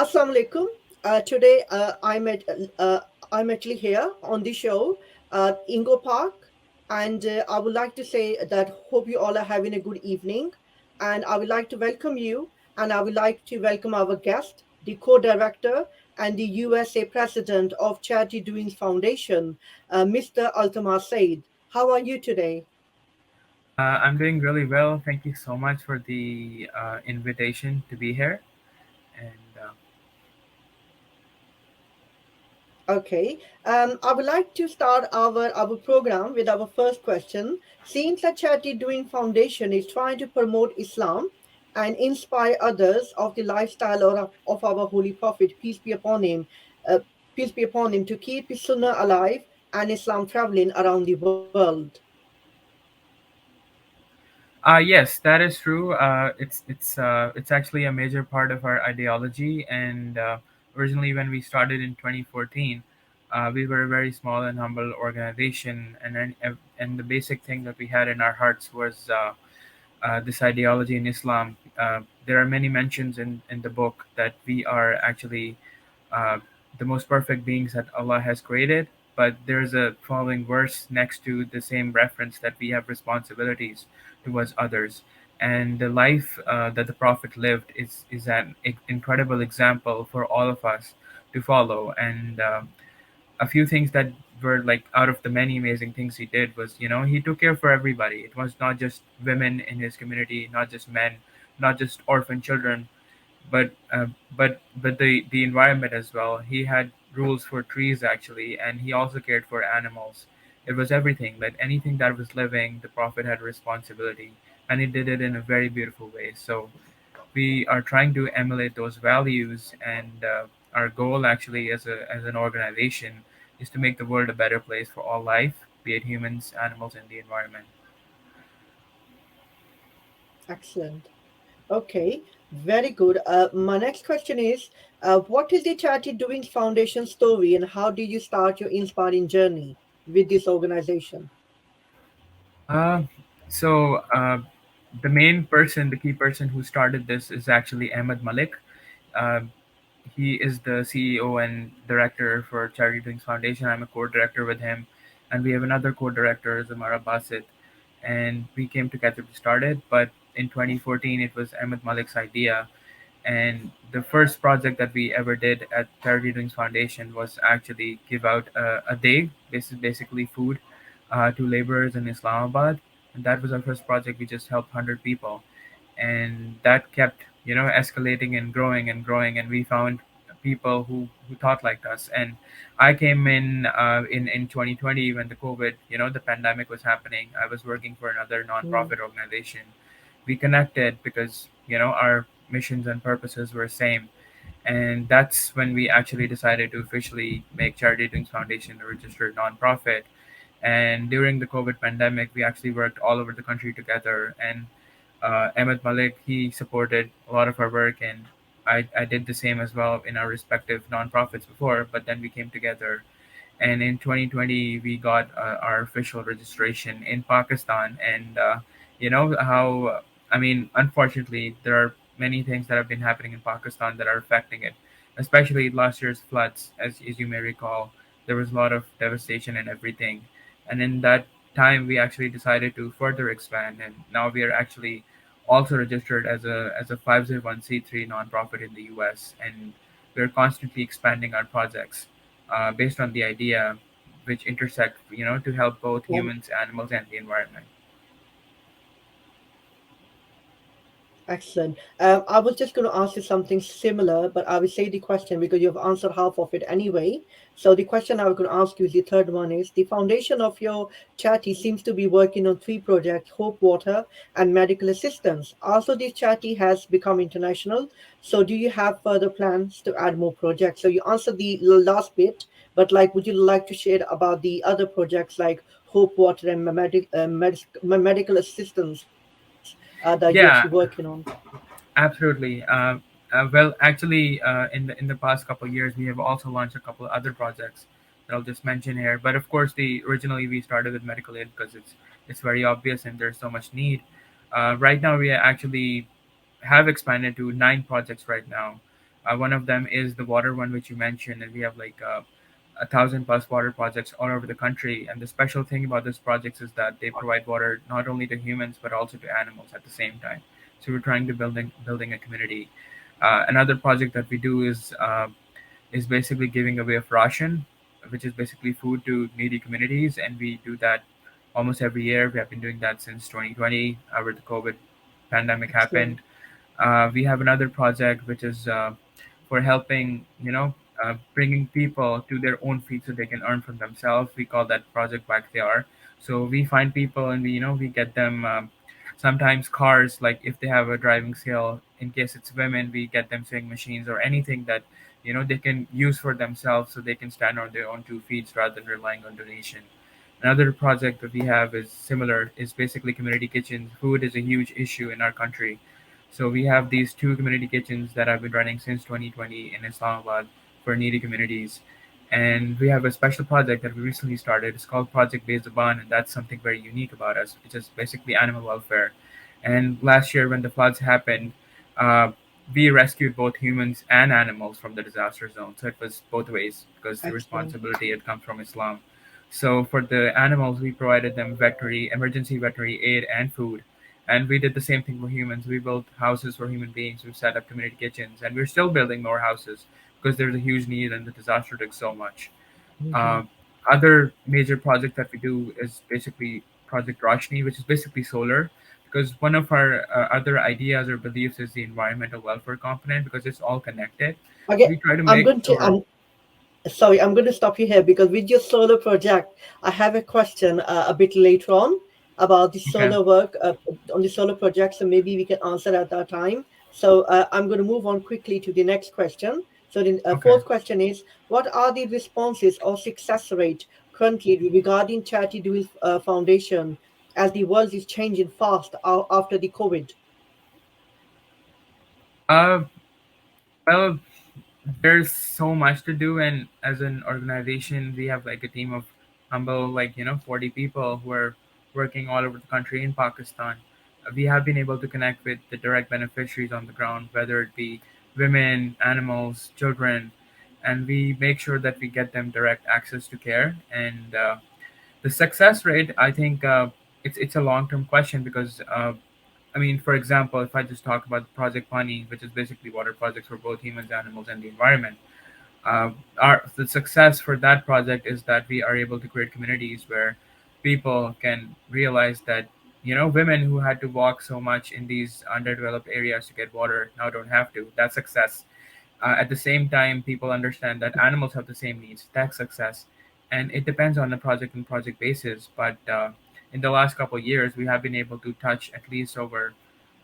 Assalamu alaikum. Today I'm actually here on the show, ENGOPAK, and I would like to say that hope you all are having a good evening, and I would like to welcome you, and I would like to welcome our guest, the co-director and the USA President of Charity Doings Foundation, Mr. Altamush. How are you today? I'm doing really well. Thank you so much for the invitation to be here. And Okay. I would like to start our program with our first question. Seems that Charity Doing Foundation is trying to promote Islam and inspire others of the lifestyle of our Holy Prophet, uh, peace be upon him, to keep his Sunnah alive and Islam traveling around the world. yes, that is true. It's actually a major part of our ideology. And originally, when we started in 2014, we were a very small and humble organization, and the basic thing that we had in our hearts was this ideology in Islam. There are many mentions in the book that we are actually uh, the most perfect beings that Allah has created. But there's a following verse next to the same reference that we have responsibilities towards others. And the life that the Prophet lived is an incredible example for all of us to follow. And a few things that were like out of the many amazing things he did was, he took care for everybody. It was not just women in his community, not just men, not just orphan children, but the environment as well. He had rules for trees actually, and he also cared for animals. It was everything, that anything that was living, the Prophet had responsibility, and he did it in a very beautiful way. So we are trying to emulate those values, and our goal actually as an organization is to make the world a better place for all life, be it humans, animals, and the environment. Excellent. Okay, very good. My next question is, what is the Charity Doing Foundation story, and how did you start your inspiring journey with this organization? Uh, so the main person, the key person who started this is actually Ahmed Malik. Uh, he is the CEO and director for Charity Doings Foundation. I'm a co-director with him, and we have another co-director, Zamara Basit, and we came together to start it. But in 2014, it was Ahmed Malik's idea, and the first project that we ever did at Charity Doings Foundation was actually give out a day, basically food, to laborers in Islamabad. And that was our first project. We just helped 100 people, and that kept escalating and growing and growing. And we found people who thought like us. And I came in 2020 when the COVID, the pandemic was happening. I was working for another Mm, nonprofit organization. We connected because our missions and purposes were same. And that's when we actually decided to officially make Charity Doings Foundation a registered nonprofit. And during the COVID pandemic, we actually worked all over the country together. And Ahmed Malik, he supported a lot of our work, and I did the same as well in our respective nonprofits before. But then we came together, and in 2020 we got our official registration in Pakistan. And how, I mean, unfortunately, there are many things that have been happening in Pakistan that are affecting it, especially last year's floods. As you may recall, there was a lot of devastation and everything. And in that time, we actually decided to further expand, and now we are actually also registered as a 501(c)(3) nonprofit in the US, and we're constantly expanding our projects based on the idea which intersect, to help both humans, animals, and the environment. excellent. I was just going to ask you something similar, but I will say the question because you've answered half of it anyway. So the question I was going to ask you is the third one is the foundation of your charity seems to be working on three projects: Hope Water and medical assistance. Also, this charity has become international. So, do you have further plans to add more projects? So, you answered the last bit, but like, would you like to share about the other projects like Hope Water and medical assistance that you're actually working Yeah, on? absolutely. Well, actually, in the past couple of years, we have also launched a couple of other projects that I'll just mention here. But of course, the originally we started with medical aid because it's very obvious and there's so much need. Right now, we actually have expanded to 9 projects right now. One of them is the water one, which you mentioned, and we have like 1,000 plus water projects all over the country. And the special thing about these projects is that they provide water not only to humans but also to animals at the same time. So we're trying to building a community. Another project that we do is basically giving away of ration, which is basically food to needy communities, and we do that almost every year. We have been doing that since 2020, where the COVID pandemic happened. Excellent. We have another project which is for helping, bringing people to their own feet so they can earn from themselves. We call that project Back They Are. So we find people and we get them sometimes cars, like if they have a driving skill. In case it's women, we get them sewing machines or anything that they can use for themselves so they can stand on their own 2 feet rather than relying on donation. Another project that we have is similar, is basically community kitchens. Food is a huge issue in our country. So we have these two community kitchens that have been running since 2020 in Islamabad for needy communities. And we have a special project that we recently started. It's called Project Bezaban, and that's something very unique about us, which is basically animal welfare. And last year, when the floods happened, uh, we rescued both humans and animals from the disaster zone. So it was both ways because the Excellent. responsibility had come from Islam. So for the animals, we provided them emergency veterinary aid, and food. And we did the same thing for humans. We built houses for human beings. We set up community kitchens, and we're still building more houses because there's a huge need, and the disaster took so much. Hmm. Uh, Other major project that we do is basically Project Roshni, which is basically solar. Because one of our other ideas or beliefs is the environmental welfare component, because it's all connected. So Okay, we try to I'm make going to. sure. Sorry, I'm going to stop you here because with your solar project, I have a question a bit later on about the Okay. solar work on the solar project. So maybe we can answer at that time. So I'm going to move on quickly to the next question. So the Okay. fourth question is, what are the responses or success rate currently regarding Charity Doing Foundation as the world is changing fast after the COVID? Uh, well, there's so much to do, and as an organization, we have like a team of humble, 40 people who are working all over the country in Pakistan. We have been able to connect with the direct beneficiaries on the ground, whether it be women, animals, children, and we make sure that we get them direct access to care. And the success rate, I think, it's a long term question because I mean, for example, if I just talk about Project Pani, which is basically water projects for both humans, animals, and the environment, the success for that project is that we are able to create communities where people can realize that women who had to walk so much in these underdeveloped areas to get water now don't have to. That's success. At the same time, people understand that animals have the same needs. That's success, and it depends on the project and project basis. But in the last couple of years, we have been able to touch at least over,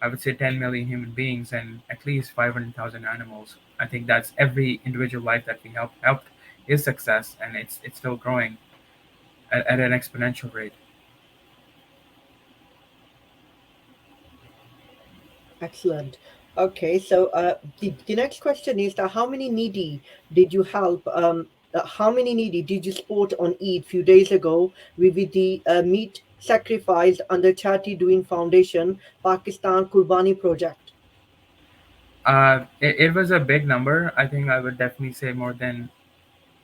I would say, 10 million human beings and at least 500,000 animals. I think that's every individual life that we helped is success, and it's still growing at an exponential rate. Excellent. Okay, so the next question is that how many needy did you help? How many needy did you support on Eid few days ago with the meat sacrificed under Charity Doing Foundation Pakistan Kurbani project? It was a big number. I think I would definitely say more than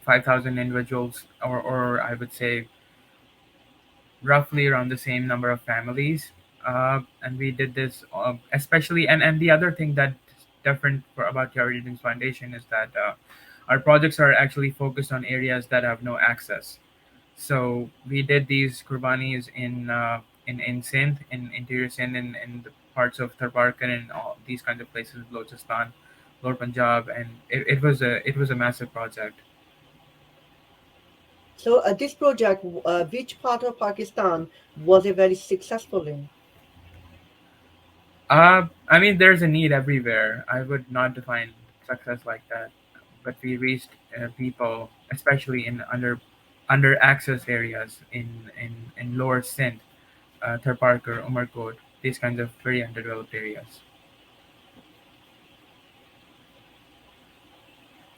5,000 individuals, or I would say roughly around the same number of families. And we did this especially, and the other thing that's different about Charity Readings Foundation is that our projects are actually focused on areas that have no access. So we did these kurbanis in Sindh, in interior Sindh, in the parts of Tharbarkan and all these kinds of places, Balochistan, Lower Punjab, and it was a massive project. So this project, which part of Pakistan was it very successful in? I mean, there's a need everywhere. I would not define success like that, but we reached people, especially in under access areas in lower Sindh, Tharparkar, Umarkot, these kinds of very underdeveloped areas.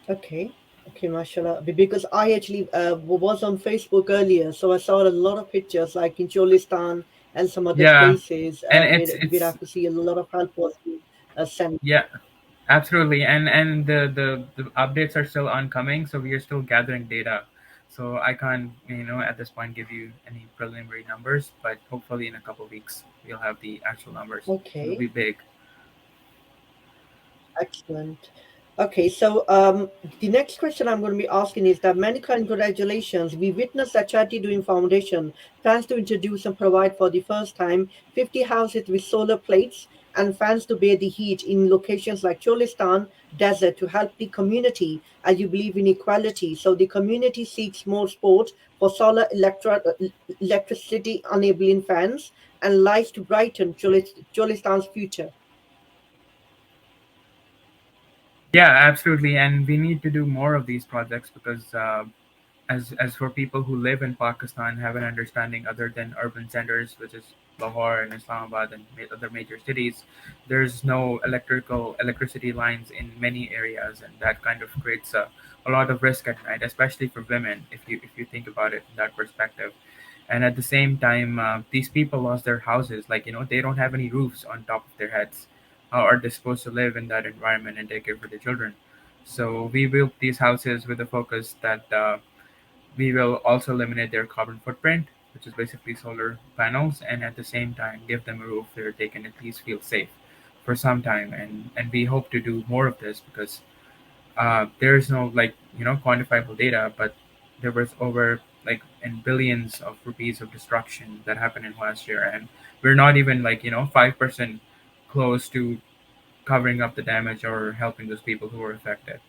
Okay. Okay, mashallah. Because I actually was on Facebook earlier, so I saw a lot of pictures like in Cholistan and some other Yeah, places and where it's I could see a lot of help was being sent. yeah, Absolutely, and the updates are still oncoming, so we are still gathering data. So I can't, at this point give you any preliminary numbers, but hopefully in a couple weeks we'll have the actual numbers. It'll Okay. be big. Excellent. Okay, so the next question I'm going to be asking is that many congratulations. We witnessed that Charity Doing Foundation plans to introduce and provide for the first time 50 houses with solar plates and fans to bear the heat in locations like Cholistan Desert to help the community as you believe in equality. So the community seeks more support for electricity enabling fans and lights to brighten Cholistan's future. Yeah, absolutely, and we need to do more of these projects because as for people who live in Pakistan have an understanding other than urban centers, which is Lahore and Islamabad and other major cities, there's no electricity lines in many areas, and that kind of creates a lot of risk at night, especially for women, if you think about it in that perspective. And at the same time, these people lost their houses, like they don't have any roofs on top of their heads. How are they supposed to live in that environment and take care for their children? So we built these houses with the focus that we will also eliminate their carbon footprint, which is basically solar panels, and at the same time give them a roof where they can at least feel safe for some time. And we hope to do more of this because there is no quantifiable data, but there was over like in billions of rupees of destruction that happened in last year, and we're not even 5% close to covering up the damage or helping those people who were affected.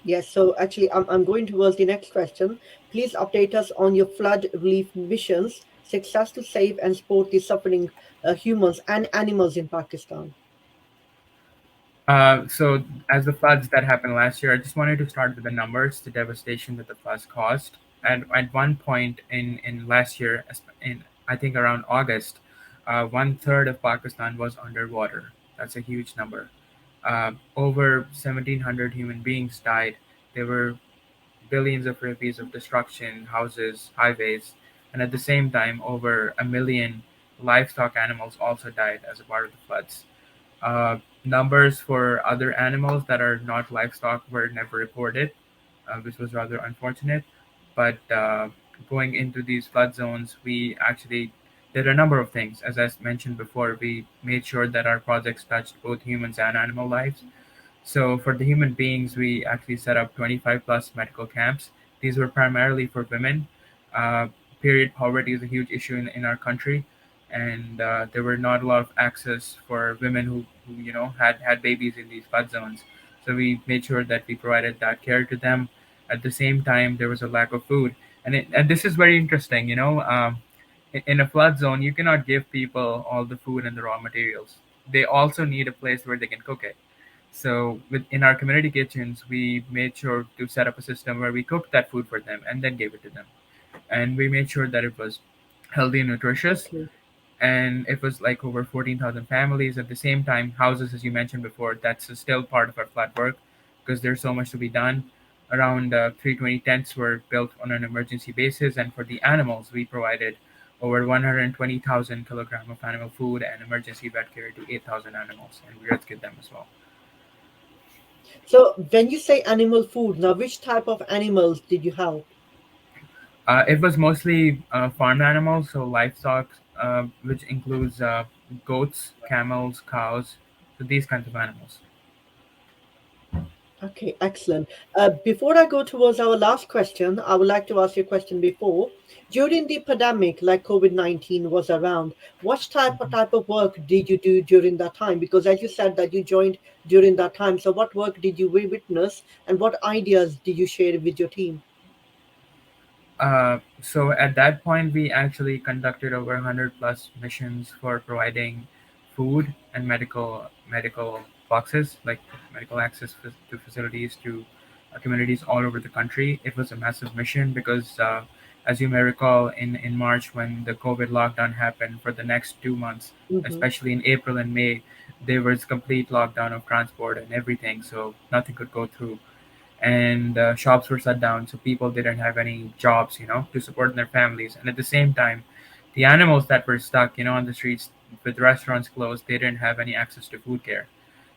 Yes, so actually, I'm going towards the next question. Please update us on your flood relief missions, success to save and support the suffering humans and animals in Pakistan. So, as the floods that happened last year, I just wanted to start with the numbers, the devastation that the floods caused. At one point in last year, in I think around August, one third of Pakistan was underwater. That's a huge number. Over 1,700 human beings died. There were billions of rupees of destruction, houses, highways, and at the same time, over a million livestock animals also died as a part of the floods. Numbers for other animals that are not livestock were never reported, which was rather unfortunate. But going into these flood zones, we actually did a number of things. As I mentioned before, we made sure that our projects touched both humans and animal lives. So for the human beings, we actually set up 25 plus medical camps. These were primarily for women. Uh, Period poverty is a huge issue in our country, and there were not a lot of access for women who had babies in these flood zones. So we made sure that we provided that care to them. At the same time, there was a lack of food, and this is very interesting. In a flood zone, you cannot give people all the food and the raw materials. They also need a place where they can cook it. So in our community kitchens, we made sure to set up a system where we cooked that food for them and then gave it to them. And we made sure that it was healthy and nutritious. Okay. And it was like over 14,000 families. At the same time, houses, as you mentioned before, that's still part of our flat work because there's so much to be done. Around 320 tents were built on an emergency basis. And for the animals, we provided over 120,000 kilogram of animal food and emergency vet care to 8,000 animals. And we rescued them as well. So when you say animal food, now which type of animals did you help? It was mostly farm animals, so livestock, which includes goats, camels, cows, so these kinds of animals. Okay, excellent. Before I go towards our last question, I would like to ask you a question before. During the pandemic, like COVID-19 was around, what type of work did you do during that time? Because as you said that you joined during that time, so what work did you witness and what ideas did you share with your team? So at that point, we actually conducted over 100 plus missions for providing food and medical boxes, like medical access to facilities to communities all over the country. It was a massive mission because, as you may recall, in March when the COVID lockdown happened for the next 2 months, Mm-hmm. especially in April and May, there was complete lockdown of transport and everything, so nothing could go through and shops were shut down, so people didn't have any jobs, to support their families. And at the same time, the animals that were stuck, on the streets, with restaurants closed, they didn't have any access to food care.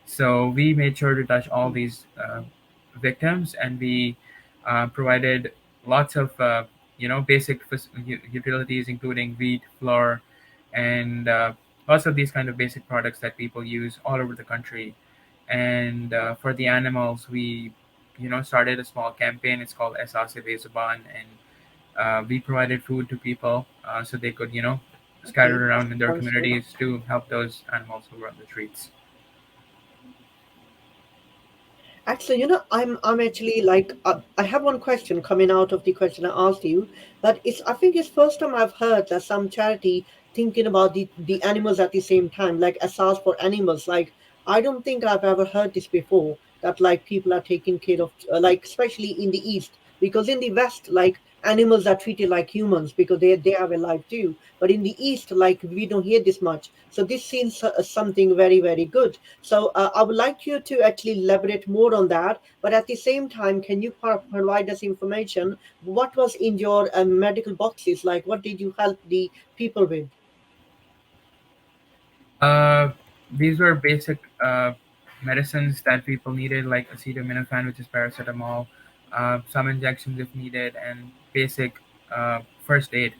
So we made sure to touch all these victims, and we provided lots of basic utilities, including wheat, flour, and lots of these kind of basic products that people use all over the country. And for the animals, we started a small campaign. It's called Esase Bezaban, and we provided food to people so they could Okay, scatter around in their sounds good. communities to help those animals who were on the streets. Actually, I'm actually like I have one question coming out of the question I asked you, but I think it's first time I've heard that some charity thinking about the animals at the same time, like a SARS for animals. Like I don't think I've ever heard this before. That like people are taking care of like especially in the East, because in the West like animals are treated like humans because they have a life too. But in the East, like we don't hear this much. So this seems something very good. So I would like you to actually elaborate more on that. But at the same time, can you provide us information? What was in your medical boxes? Like, what did you help the people with? Uh, these were basic medicines that people needed, like acetaminophen, which is paracetamol, some injections if needed, and basic first aid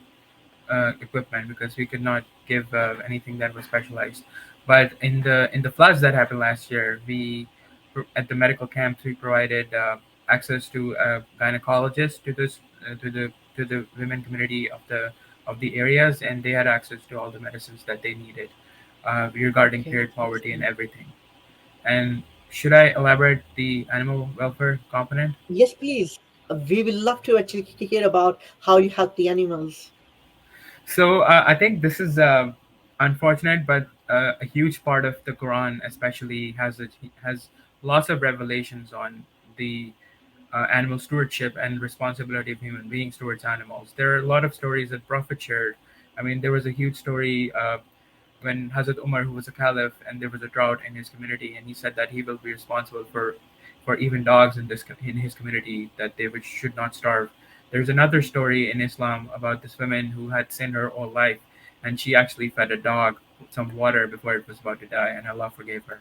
equipment because we could not give anything that was specialized. But in the floods that happened last year, we at the medical camps we provided access to a gynecologist to the women community of the areas, and they had access to all the medicines that they needed regarding Okay, period poverty and excellent. everything. And should I elaborate the animal welfare component? Yes, please. We will love to actually hear about how you help the animals. So I think this is unfortunate, but a huge part of the Quran, especially, has lots of revelations on the animal stewardship and responsibility of human beings towards animals. There are a lot of stories that Prophet shared. I mean, there was a huge story when Hazrat Umar, who was a caliph, and there was a drought in his community, and he said that he will be responsible for even dogs in his community that should not starve. There's another story in Islam about this woman who had sinned her whole life, and she actually fed a dog some water before it was about to die, and Allah forgave her.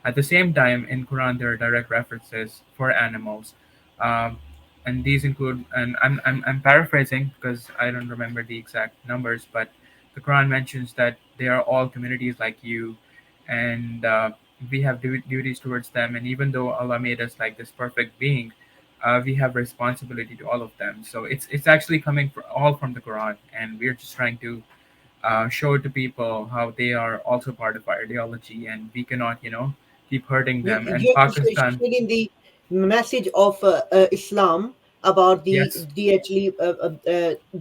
At the same time, in Quran there are direct references for animals, um, and these include, and I'm paraphrasing because I don't remember the exact numbers, but the Quran mentions that they are all communities like you, and we have duties towards them. And even though Allah made us like this perfect being, we have responsibility to all of them. So it's actually coming all from the Quran, and we're just trying to show to people how they are also part of our ideology, and we cannot, keep hurting them. And You actually Pakistan, sharing the message of Islam about yes, the actually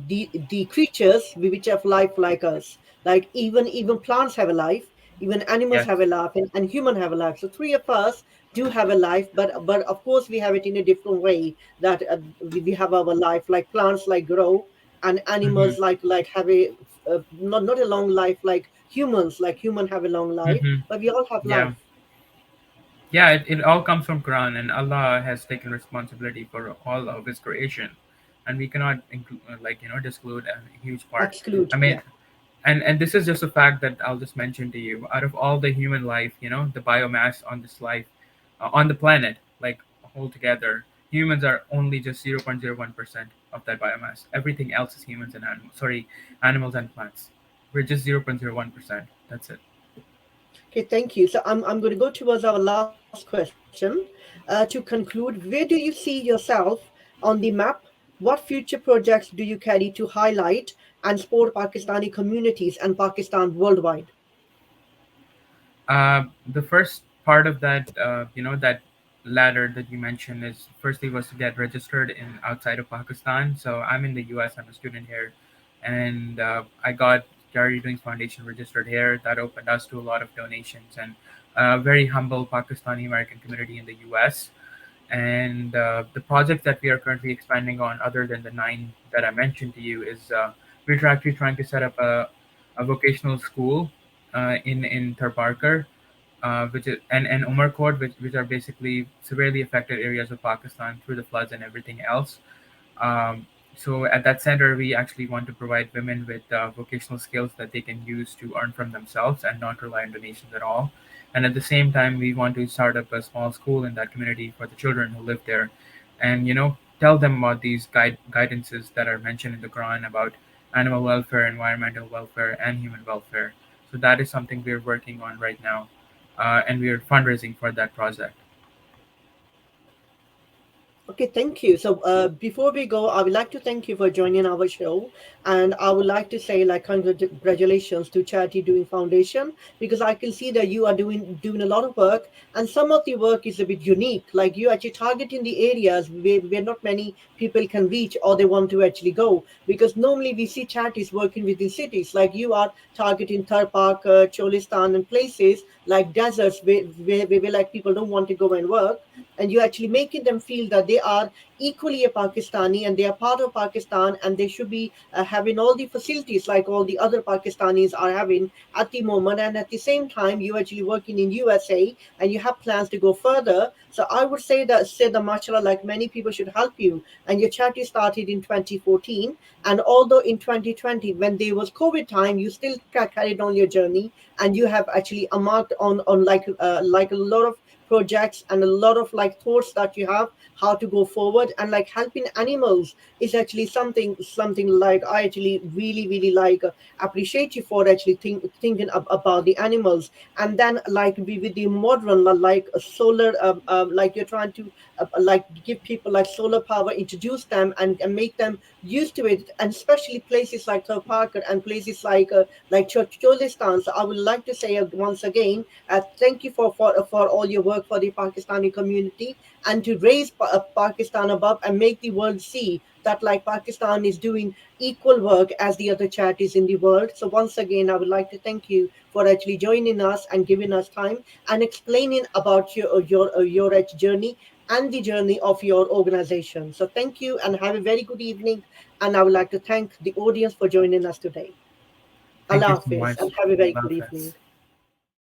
the creatures which have life like us. Like even plants have a life, even animals yes, have a life, and human have a life. So three of us do have a life, but of course we have it in a different way. That we have our life like plants like grow, and mm-hmm, animals like have a not a long life like human have a long life, mm-hmm, but we all have yeah. life. Yeah, it all comes from Quran, and Allah has taken responsibility for all of His creation, and we cannot disclude a huge part. Exclude, I mean, yeah. and this is just a fact that I'll just mention to you. Out of all the human life, the biomass on this life, on the planet, like altogether, humans are only just 0.01% of that biomass. Everything else is humans and animals. Sorry, animals and plants. We're just 0.01%. That's it. Okay, thank you. So I'm going to go towards our last question. To conclude, where do you see yourself on the map? What future projects do you carry to highlight and support Pakistani communities and Pakistan worldwide? The first part of that, that ladder that you mentioned is firstly was to get registered in outside of Pakistan. So I'm in the U.S. I'm a student here, and I got Charity Doings Foundation registered here. That opened us to a lot of donations and a very humble Pakistani American community in the U.S. And the project that we are currently expanding on, other than the 9 that I mentioned to you, is we're actually trying to set up a vocational school in Tharparkar, which is and Umarkot, which are basically severely affected areas of Pakistan through the floods and everything else. Um, So at that center, we actually want to provide women with vocational skills that they can use to earn from themselves and not rely on donations at all. And at the same time, we want to start up a small school in that community for the children who live there, and tell them about these guidances that are mentioned in the Quran about animal welfare, environmental welfare, and human welfare. So that is something we're working on right now, and we are fundraising for that project. Okay, thank you. So, before we go, I would like to thank you for joining our show, and I would like to say, like, congratulations to Charity Doing Foundation, because I can see that you are doing a lot of work, and some of the work is a bit unique. Like, you actually targeting the areas where not many people can reach or they want to actually go. Because normally we see charities working within cities, like you are targeting Thar Park, Cholistan, and places like deserts where like people don't want to go and work, and you're actually making them feel that they are equally a Pakistani and they are part of Pakistan, and they should be having all the facilities like all the other Pakistanis are having at the moment. And at the same time, you're actually working in USA and you have plans to go further. So I would say the mashallah, like many people should help you. And your charity started in 2014, and although in 2020 when there was COVID time, you still carried on your journey, and you have actually marked on like a lot of projects and a lot of like thoughts that you have how to go forward. And like helping animals is actually something like I actually really like appreciate you for actually thinking about the animals. And then like with the modern like solar like you're trying to like give people like solar power, introduce them and make them used to it, and especially places like Parker and places like Cholistan. So I would like to say once again, thank you for all your work for the Pakistani community, and to raise Pakistan above and make the world see that like Pakistan is doing equal work as the other charities in the world. So once again, I would like to thank you for actually joining us and giving us time and explaining about your journey and the journey of your organization. So thank you and have a very good evening. And I would like to thank the audience for joining us today. Thank you Allah so Hafiz much. and have a very Allah good Hafiz. evening.